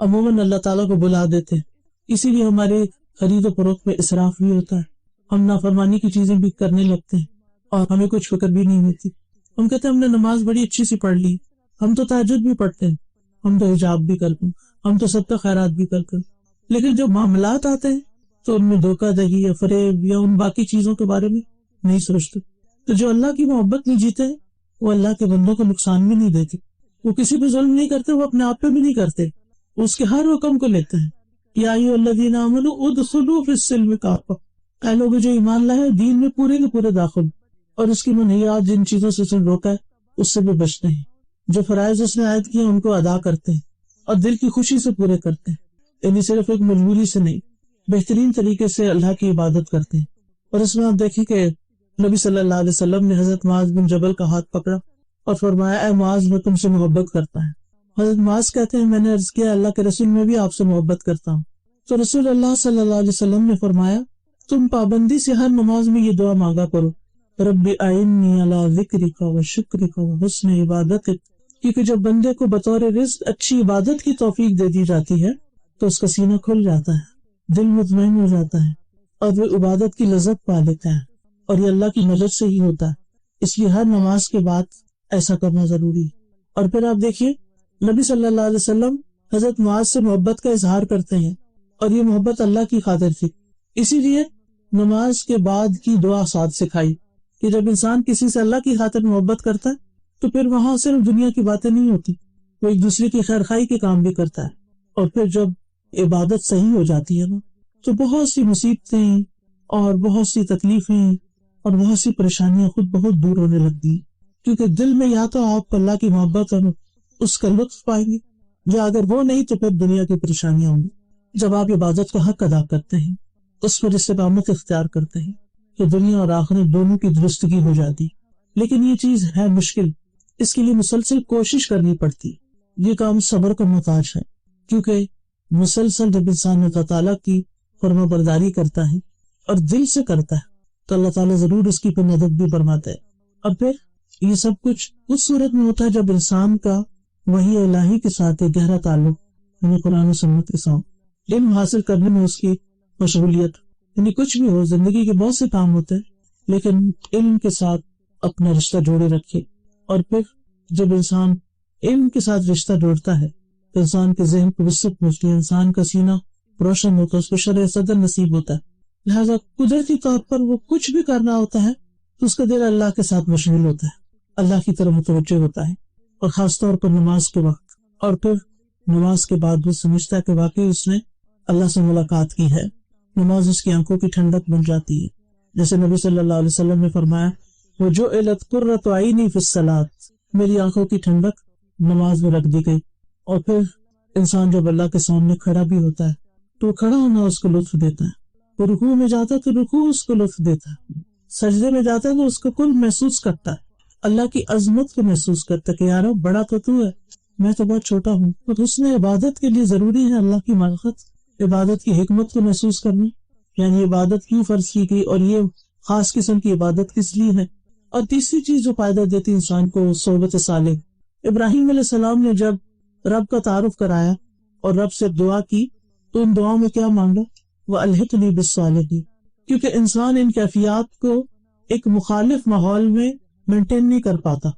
عموماً اللہ تعالیٰ کو بلا دیتے ہیں، اسی لیے ہمارے خرید و فروخت میں اسراف بھی ہوتا ہے، ہم نافرمانی کی چیزیں بھی کرنے لگتے ہیں اور ہمیں کچھ فکر بھی نہیں ہوتی۔ ہم کہتے ہیں ہم نے نماز بڑی اچھی سی پڑھ لی، ہم تو تہجد بھی پڑھتے ہیں، ہم تو حجاب بھی کرتے ہیں، ہم تو صدقہ خیرات بھی کرتے ہیں، لیکن جو معاملات آتے ہیں تو ان میں دھوکہ دہی یا فریب یا ان باقی چیزوں کے بارے میں نہیں سوچتے۔ تو جو اللہ کی محبت میں جیتے ہیں وہ اللہ کے بندوں کو نقصان بھی نہیں دیتے، وہ کسی پہ ظلم نہیں کرتے، وہ اپنے آپ پہ بھی نہیں کرتے، وہ اس کے ہر حکم کو لیتے ہیں۔ یا ایھا الذین آمنوا ادخلوا فی السلم کافۃ، اے لوگ جو ایمان لائے دین میں پورے کے پورے داخل، اور اس کی منہیات جن چیزوں سے اس نے روکا ہے اس سے بھی بچتے ہیں، جو فرائض اس نے عائد کیے ان کو ادا کرتے ہیں اور دل کی خوشی سے پورے کرتے ہیں، یعنی صرف ایک مجبوری سے نہیں، بہترین طریقے سے اللہ کی عبادت کرتے ہیں۔ اور اس میں آپ دیکھیں کہ نبی صلی اللہ علیہ وسلم نے حضرت معاذ بن جبل کا ہاتھ پکڑا اور فرمایا اے معاذ میں تم سے محبت کرتا ہے۔ حضرت معاذ کہتے ہیں میں نے عرض کیا اللہ کے رسول میں بھی آپ سے محبت کرتا ہوں، تو رسول اللہ صلی اللہ علیہ وسلم نے فرمایا تم پابندی سے ہر نماز میں یہ دعا مانگا کرو، رب اعنی علی ذکرک و شکرک و حسن عبادتک، کیونکہ جب بندے کو بطور رزق اچھی عبادت کی توفیق دے دی جاتی ہے تو اس کا سینہ کھل جاتا ہے، دل مطمئن ہو جاتا ہے اور وہ عبادت کی لذت پا لیتا ہے، اور یہ اللہ کی مدد سے ہی ہوتا ہے۔ اس لیے ہر نماز کے بعد ایسا کرنا ضروری ہے۔ اور پھر آپ دیکھیے نبی صلی اللہ علیہ وسلم حضرت معاذ سے محبت کا اظہار کرتے ہیں، اور یہ محبت اللہ کی خاطر تھی، اسی لیے نماز کے بعد کی دعا ساتھ سکھائی کہ جب انسان کسی سے اللہ کی خاطر محبت کرتا ہے تو پھر وہاں صرف دنیا کی باتیں نہیں ہوتی، وہ ایک دوسرے کی خیرخواہی کے کام بھی کرتا ہے، اور پھر جب عبادت صحیح ہو جاتی ہے نا تو بہت سی مصیبتیں اور بہت سی تکلیفیں اور بہت سی پریشانیاں خود بہت دور ہونے لگتی ہیں، کیونکہ دل میں یا تو آپ اللہ کی محبت اور اس کا لطف پائیں گے، یا اگر وہ نہیں تو پھر دنیا کی پریشانیاں ہوں گی۔ جب آپ عبادت کا حق ادا کرتے ہیں، اس پر استقامت اختیار کرتے ہیں، تو دنیا اور آخرت دونوں کی درستگی ہو جاتی، لیکن یہ چیز ہے مشکل، اس کے لیے مسلسل کوشش کرنی پڑتی، یہ کام صبر کا محتاج ہے، کیونکہ مسلسل جب انسان اللہ تعالیٰ کی فرما برداری کرتا ہے اور دل سے کرتا ہے تو اللہ تعالیٰ ضرور اس کی پھر مدد بھی فرماتا ہے۔ اور پھر یہ سب کچھ اس صورت میں ہوتا ہے جب انسان کا وحی الہی کے ساتھ ایک گہرا تعلق، یعنی قرآن و سنت کے ساتھ علم حاصل کرنے میں اس کی مشغولیت، یعنی کچھ بھی ہو، زندگی کے بہت سے کام ہوتے ہیں لیکن علم کے ساتھ اپنا رشتہ جوڑے رکھے۔ اور پھر جب انسان علم کے ساتھ رشتہ جوڑتا ہے تو انسان کے ذہن کو وسعت ملتی ہے، انسان کا سینہ روشن ہوتا ہے، اس کو شرح صدر نصیب ہوتا ہے، لہذا قدرتی طور پر وہ کچھ بھی کرنا ہوتا ہے تو اس کا دل اللہ کے ساتھ مشغول ہوتا ہے، اللہ کی طرف متوجہ ہوتا ہے، اور خاص طور پر نماز کے وقت۔ اور پھر نماز کے بعد وہ سمجھتا ہے کہ واقعی اس نے اللہ سے ملاقات کی ہے، نماز اس کی آنکھوں کی ٹھنڈک بن جاتی ہے، جیسے نبی صلی اللہ علیہ وسلم نے فرمایا وَجُعِلَتْ قُرَّةُ عَيْنِي فِي الصَّلَاةِ، میری آنکھوں کی ٹھنڈک نماز میں رکھ دی گئی۔ اور پھر انسان جب اللہ کے سامنے کھڑا بھی ہوتا ہے تو کھڑا ہونا اس کو لطف دیتا ہے، وہ رکوع میں جاتا ہے تو رکوع اس کو لطف دیتا ہے، سجدے میں جاتا ہے تو اس کو کل محسوس کرتا ہے، اللہ کی عظمت کو محسوس کرتا ہے کہ یار بڑا تو تو ہے، میں تو بہت چھوٹا ہوں۔ تو حسن عبادت کے لیے ضروری ہے اللہ کی معرفت، عبادت کی حکمت کو محسوس کرنا، یعنی عبادت کیوں فرض کی گئی اور یہ خاص قسم کی عبادت کس لیے ہے۔ اور تیسری چیز جو فائدہ دیتی انسان کو، صحبت صالح۔ ابراہیم علیہ السلام نے جب رب کا تعارف کرایا اور رب سے دعا کی تو ان دعاؤں میں کیا مانگا؟ وَأَلْحِقْنِي بِالصَّالِحِينَ، کیونکہ انسان ان کیفیات کو ایک مخالف ماحول میں مینٹین نہیں کر پاتا.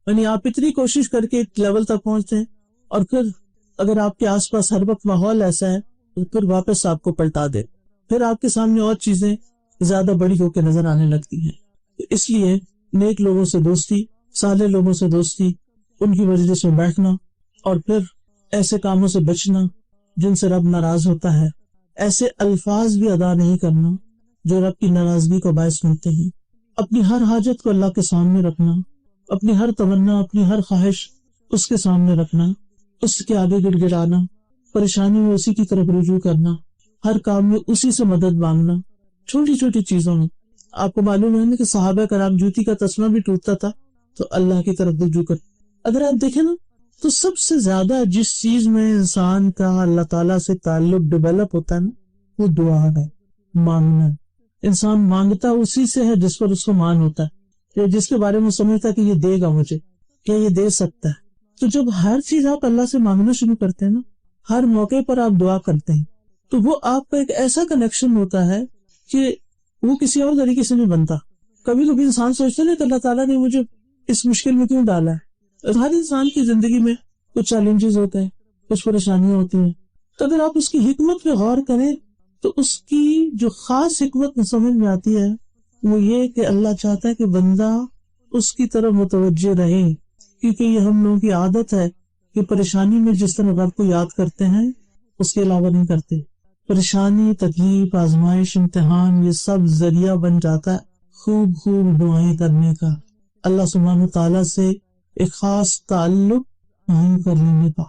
یعنی آپ اتنی کوشش کر کے ایک لیول تک پہنچتے ہیں اور پھر اگر آپ کے آس پاس ہر وقت ماحول ایسا ہے تو پھر واپس آپ کو پلٹا دے, پھر آپ کے سامنے اور چیزیں زیادہ بڑی ہو کے نظر آنے لگتی ہیں. تو اس لیے نیک لوگوں سے دوستی, صالح لوگوں سے دوستی, ان کی مجلس میں بیٹھنا اور پھر ایسے کاموں سے بچنا جن سے رب ناراض ہوتا ہے, ایسے الفاظ بھی ادا نہیں کرنا جو رب کی ناراضگی کو باعث بنتے ہیں, اپنی ہر حاجت کو اللہ کے سامنے رکھنا, اپنی ہر تمنا, اپنی ہر خواہش اس کے سامنے رکھنا, اس کے آگے گڑ گڑانا, پریشانی میں اسی کی طرف رجوع کرنا, ہر کام میں اسی سے مدد مانگنا, چھوٹی چھوٹی چیزوں میں. آپ کو معلوم ہے نا کہ صحابہ کرام جوتی کا تسمہ بھی ٹوٹتا تھا تو اللہ کی طرف رجوع کر. اگر آپ دیکھیں نا تو سب سے زیادہ جس چیز میں انسان کا اللہ تعالیٰ سے تعلق ڈیولپ ہوتا ہے نا وہ دعا ہے, مانگنا. انسان مانگتا اسی سے ہے جس پر اس کو مان ہوتا ہے, یا جس کے بارے میں سمجھتا ہے کہ یہ دے گا مجھے, کیا یہ دے سکتا ہے. تو جب ہر چیز آپ اللہ سے مانگنا شروع کرتے ہیں نا, ہر موقع پر آپ دعا کرتے ہیں, تو وہ آپ کا ایک ایسا کنیکشن ہوتا ہے کہ وہ کسی اور طریقے سے نہیں بنتا. کبھی کبھی انسان سوچتا ہے کہ اللہ تعالیٰ نے مجھے اس مشکل میں کیوں ڈالا ہے. ہر انسان کی زندگی میں کچھ چیلنجز ہوتے ہیں, کچھ پریشانیاں ہوتی ہیں, تو اگر آپ اس کی حکمت پہ غور کریں تو اس کی جو خاص حکمت سمجھ میں آتی ہے وہ یہ کہ اللہ چاہتا ہے کہ بندہ اس کی طرف متوجہ رہے, کیونکہ یہ ہم لوگوں کی عادت ہے کہ پریشانی میں جس طرح رب کو یاد کرتے ہیں اس کے علاوہ نہیں کرتے. پریشانی, تکلیف, آزمائش, امتحان یہ سب ذریعہ بن جاتا ہے خوب خوب دعائیں کرنے کا, اللہ سبحانہ تعالیٰ سے ایک خاص تعلق قائم کر لینے کا.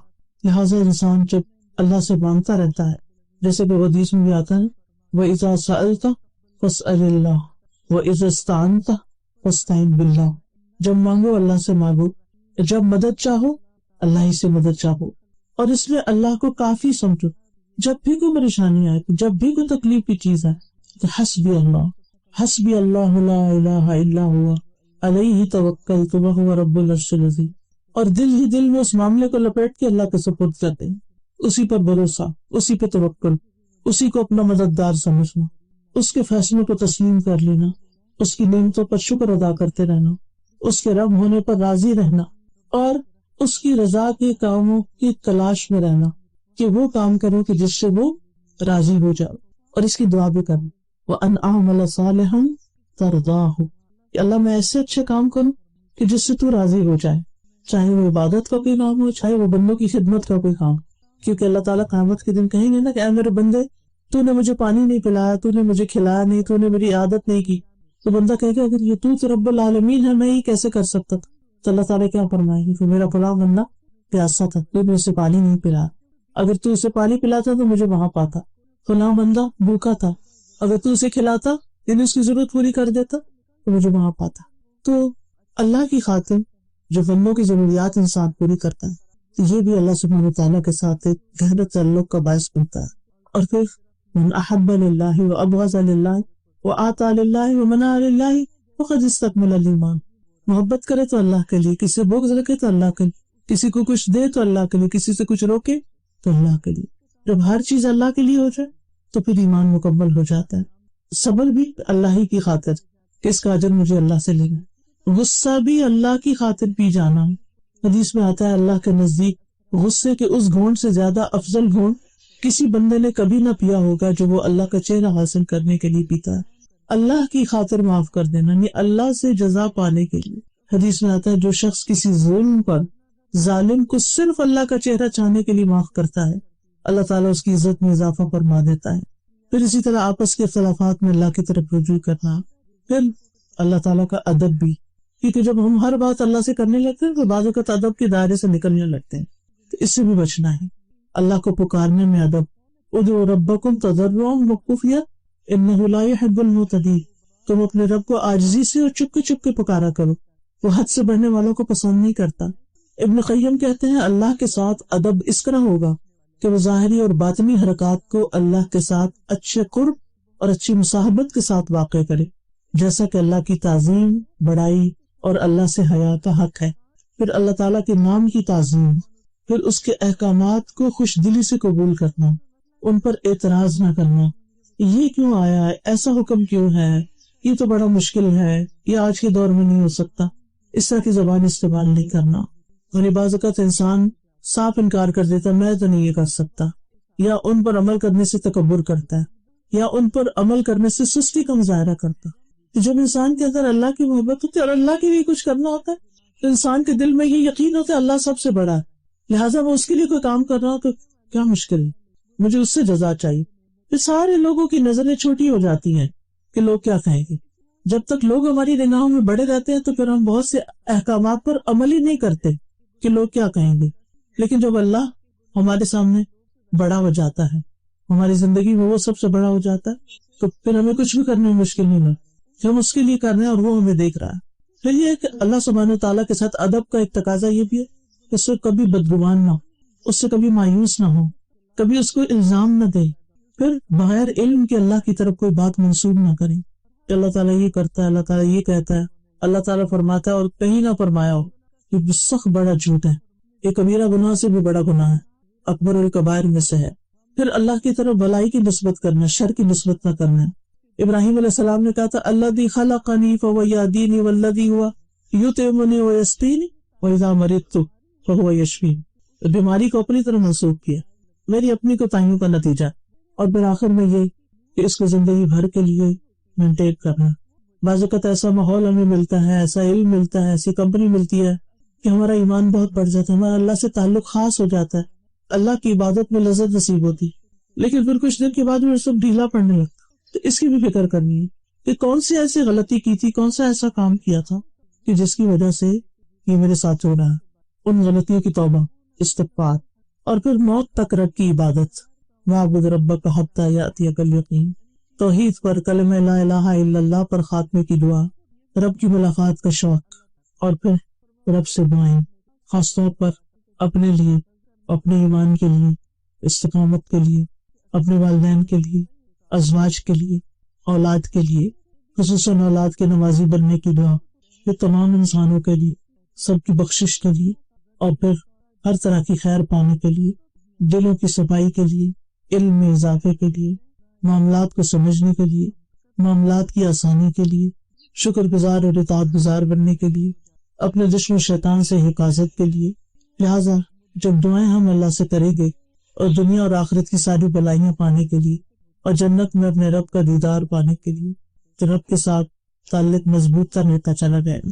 لہٰذا انسان جب اللہ سے مانگتا رہتا ہے, جیسے کہ حدیث میں بھی آتا ہے وَإِذَا سَأَلْتَ فَاسْأَلِ اللَّهَ وَإِذَا اسْتَعَنْتَ فَاسْتَعِنْ بِاللَّهِ. جب مانگو اللہ سے مانگو, جب مدد چاہو اللہ ہی سے مدد چاہو, اور اس میں اللہ کو کافی سمجھو. جب بھی کوئی پریشانی آئے, جب بھی کوئی تکلیف کی چیز آئے تو حسبی اللہ لا الہ الا ہوا علیہ توکلت وہو رب العرش العظیم. اور دل ہی دل میں اس معاملے کو لپیٹ کے اللہ کے سپرد کرتے ہیں, اسی پر بھروسہ, اسی پہ توکل, اسی کو اپنا مددگار سمجھنا, اس کے فیصلوں کو تسلیم کر لینا, اس کی نعمتوں پر شکر ادا کرتے رہنا, اس کے رب ہونے پر راضی رہنا, اور اس کی رضا کے کاموں کی تلاش میں رہنا کہ وہ کام کرو کہ جس سے وہ راضی ہو جائے, اور اس کی دعا بھی کرنا وَأَنْ أَعْمَلَ صَالِحًا تَرْضَاهُ, کہ اللہ میں ایسے اچھے کام کروں کہ جس سے تو راضی ہو جائے, چاہے وہ عبادت کا کوئی کام ہو, چاہے وہ بندوں کی خدمت کا کوئی کام, کیونکہ اللہ تعالیٰ قیامت کے دن کہیں گے نا کہ اے میرے بندے تو نے مجھے پانی نہیں پلایا, تو نے مجھے کھلایا نہیں, تو نے میری عادت نہیں کی. تو بندہ کہے گا اگر یہ تو رب العالمین ہے, میں یہ کیسے کر سکتا تھا. تو اللہ تعالیٰ کیا فرمائے گی کہ میرا فلاں بندہ پیاسا تھا, تو نے اسے پانی نہیں پلایا, اگر تو اسے پانی پلاتا تو مجھے وہاں پاتا. فلاں بندہ بھوکا تھا, اگر تو اسے کھلاتا یعنی اس کی ضرورت پوری کر دیتا تو مجھے وہاں پاتا. تو اللہ کی خاطر جو بندوں کی ضروریات انسان پوری کرتا ہے, یہ بھی اللہ سبحانہ تعالیٰ کے ساتھ ایک گہرے تعلق کا باعث بنتا ہے. اور پھر من احب للہ وابغض للہ وآتى للہ ومنع للہ فقد استکمل الایمان. محبت کرے تو اللہ کے لیے, کسی سے بغض رکھے تو اللہ کے لیے, کسی کو کچھ دے تو اللہ کے لیے, کسی سے کچھ روکے تو اللہ کے لیے. جب ہر چیز اللہ کے لیے ہو جائے تو پھر ایمان مکمل ہو جاتا ہے. صبر بھی اللہ ہی کی خاطر کہ اس کا اجر مجھے اللہ سے لینا. غصہ بھی اللہ کی خاطر پی جانا. حدیث میں آتا ہے اللہ کے نزدیک غصے کے اس گھونٹ سے زیادہ افضل گھونٹ کسی بندے نے کبھی نہ پیا ہوگا جو وہ اللہ کا چہرہ حاصل کرنے کے لیے پیتا ہے. اللہ کی خاطر معاف کر دینا, یعنی اللہ سے جزا پانے کے لیے. حدیث میں آتا ہے جو شخص کسی ظلم پر ظالم کو صرف اللہ کا چہرہ چاہنے کے لیے معاف کرتا ہے, اللہ تعالیٰ اس کی عزت میں اضافہ فرما دیتا ہے. پھر اسی طرح آپس کے اختلافات میں اللہ کی طرف رجوع کرنا. پھر اللہ تعالیٰ کا ادب بھی, کیونکہ جب ہم ہر بات اللہ سے کرنے لگتے ہیں تو بعض اوقات ادب کے دائرے سے نکلنے لگتے ہیں, تو اس سے بھی بچنا ہے. اللہ کو پکارنے میں ادب, ادعوا ربکم تضرعا وخفیا انہ لا یحب المعتدین. تم اپنے رب کو عاجزی سے اور چپ کے پکارا کرو, وہ حد سے بڑھنے والوں کو پسند نہیں کرتا. ابن قیم کہتے ہیں اللہ کے ساتھ ادب اس طرح ہوگا کہ وہ ظاہری اور باطنی حرکات کو اللہ کے ساتھ اچھے قرب اور اچھی مصاحبت کے ساتھ واقع کرے, جیسا کہ اللہ کی تعظیم, بڑائی اور اللہ سے حیا کا حق ہے. پھر اللہ تعالیٰ کے نام کی تعظیم, پھر اس کے احکامات کو خوش دلی سے قبول کرنا, ان پر اعتراض نہ کرنا. یہ کیوں آیا ہے, ایسا حکم کیوں ہے, یہ تو بڑا مشکل ہے, یہ آج کے دور میں نہیں ہو سکتا. اس طرح کی زبان استعمال نہیں کرنا. اور بعض اوقات انسان صاف انکار کر دیتا میں تو نہیں یہ کر سکتا، یا ان پر عمل کرنے سے تکبر کرتا ہے، یا ان پر عمل کرنے سے سستی کا مظاہرہ کرتا. جب انسان کے اندر اللہ کی محبت ہوتی ہے اور اللہ کے لیے کچھ کرنا ہوتا ہے تو انسان کے دل میں یہ یقین ہوتا ہے اللہ سب سے بڑا ہے، لہٰذا میں اس کے لیے کوئی کام کر رہا ہوں تو کیا مشکل ہے، مجھے اس سے جزا چاہیے. پھر سارے لوگوں کی نظریں چھوٹی ہو جاتی ہیں کہ لوگ کیا کہیں گے. جب تک لوگ ہماری نگاہوں میں بڑے رہتے ہیں تو پھر ہم بہت سے احکامات پر عمل ہی نہیں کرتے کہ لوگ کیا کہیں گے. لیکن جب اللہ ہمارے سامنے بڑا ہو جاتا ہے، ہماری زندگی میں وہ سب سے بڑا ہو جاتا ہے، تو پھر ہمیں کچھ بھی کرنے میں مشکل نہیں ہوتا کہ ہم اس کے لیے کر رہے ہیں اور وہ ہمیں دیکھ رہا ہے. پھر یہ ہے کہ اللہ سبحانہ تعالیٰ کے ساتھ ادب کا ایک تقاضا یہ بھی ہے کہ اس سے کبھی بدگمان نہ ہو، اس سے کبھی مایوس نہ ہو، کبھی اس کو الزام نہ دے، پھر بغیر علم کے اللہ کی طرف کوئی بات منسوب نہ کریں کہ اللہ تعالیٰ یہ کرتا ہے، اللہ تعالیٰ یہ کہتا ہے، اللہ تعالیٰ فرماتا ہے اور کہیں نہ فرمایا ہو. یہ سخت بڑا جھوٹ ہے، یہ کبیرہ گناہ سے بھی بڑا گناہ ہے، اکبر الکبائر میں سے ہے. پھر اللہ کی طرف بھلائی کی نسبت کرنا، شر کی نسبت نہ کرنا. ابراہیم علیہ السلام نے کہا تھا الذی خلقنی فہو یہدینی والذی ہوا یطعمنی ویسقینی واذا مرضت فہو یشفین. بیماری کو اپنی طرف منسوب کیا، میری اپنی کوتاہیوں کا نتیجہ. اور پھر آخر میں یہ کہ اس کو زندگی بھر کے لیے مینٹین کرنا. بعض اوقات ایسا ماحول ہمیں ملتا ہے، ایسا علم ملتا ہے، ایسی کمپنی ملتی ہے کہ ہمارا ایمان بہت بڑھ جاتا ہے، ہمارا اللہ سے تعلق خاص ہو جاتا ہے، اللہ کی عبادت میں لذت نصیب ہوتی، لیکن پھر کچھ دن کے بعد وہ سب ڈھیلا پڑنے لگتا. تو اس کی بھی فکر کرنی ہے کہ کون سی ایسی غلطی کی تھی، کون سا ایسا کام کیا تھا کہ جس کی وجہ سے یہ میرے ساتھ ہو رہا ہے. ان غلطیوں کی توبہ، استغفار، اور پھر موت تک رب کی عبادت. وَاعْبُدْ رَبَّكَ حَتَّى يَأْتِيَكَ الْيَقِينُ. توحید پر، کلمہ لا الہ الا اللہ پر خاتمے کی دعا، رب کی ملاقات کا شوق، اور پھر رب سے دعائیں، خاص طور پر اپنے لیے، اپنے ایمان کے لیے، استقامت کے لیے، اپنے والدین کے لیے، ازواج کے لیے، اولاد کے لیے، خصوصاً اولاد کے نمازی بننے کی دعا، یہ تمام انسانوں کے لیے، سب کی بخشش کے لیے، اور پھر ہر طرح کی خیر پانے کے لیے، دلوں کی صفائی کے لیے، علم میں اضافے کے لیے، معاملات کو سمجھنے کے لیے، معاملات کی آسانی کے لیے، شکر گزار اور اطاعت گزار بننے کے لیے، اپنے دشمن شیطان سے حفاظت کے لیے. لہٰذا جب دعائیں ہم اللہ سے کریں گے اور دنیا اور آخرت کی ساری بلائیاں پانے کے لیے اور جنت میں اپنے رب کا دیدار پانے کے لیے، تو رب کے ساتھ تعلق مضبوط کرنے کا چلا جائے گا.